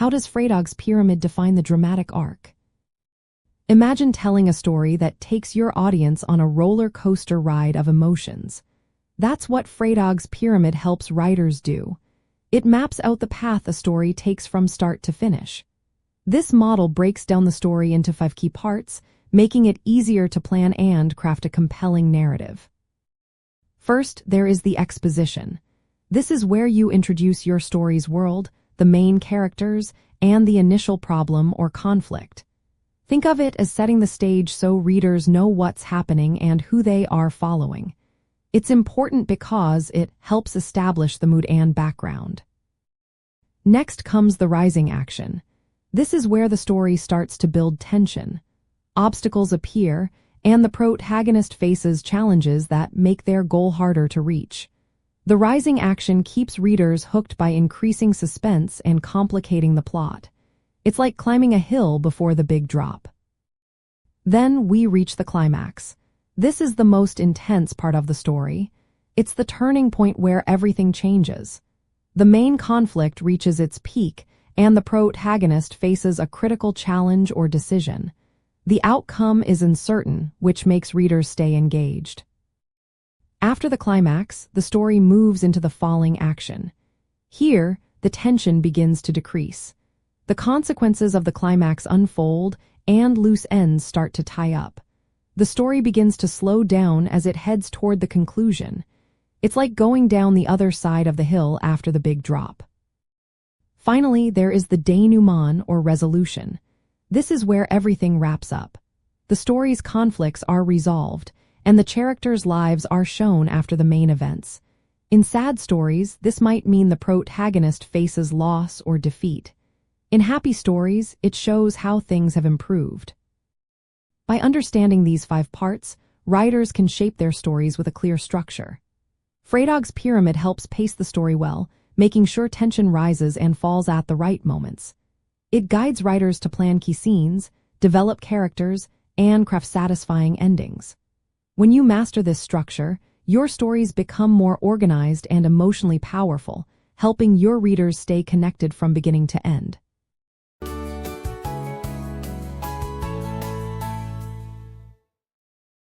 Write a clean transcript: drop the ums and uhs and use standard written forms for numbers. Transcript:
How does Freytag's pyramid define the dramatic arc? Imagine telling a story that takes your audience on a roller coaster ride of emotions. That's what Freytag's pyramid helps writers do. It maps out the path a story takes from start to finish. This model breaks down the story into 5 key parts, making it easier to plan and craft a compelling narrative. First, there is the exposition. This is where you introduce your story's world, the main characters, and the initial problem or conflict. Think of it as setting the stage so readers know what's happening and who they are following. It's important because it helps establish the mood and background. Next comes the rising action. This is where the story starts to build tension. Obstacles appear, and the protagonist faces challenges that make their goal harder to reach. The rising action keeps readers hooked by increasing suspense and complicating the plot. It's like climbing a hill before the big drop. Then we reach the climax. This is the most intense part of the story. It's the turning point where everything changes. The main conflict reaches its peak, and the protagonist faces a critical challenge or decision. The outcome is uncertain, which makes readers stay engaged. After the climax, the story moves into the falling action. Here, the tension begins to decrease. The consequences of the climax unfold, and loose ends start to tie up. The story begins to slow down as it heads toward the conclusion. It's like going down the other side of the hill after the big drop. Finally, there is the denouement or resolution. This is where everything wraps up. The story's conflicts are resolved, and the characters' lives are shown after the main events. In sad stories, this might mean the protagonist faces loss or defeat. In happy stories, it shows how things have improved. By understanding these 5 parts, writers can shape their stories with a clear structure. Freytag's pyramid helps pace the story well, making sure tension rises and falls at the right moments. It guides writers to plan key scenes, develop characters, and craft satisfying endings. When you master this structure, your stories become more organized and emotionally powerful, helping your readers stay connected from beginning to end.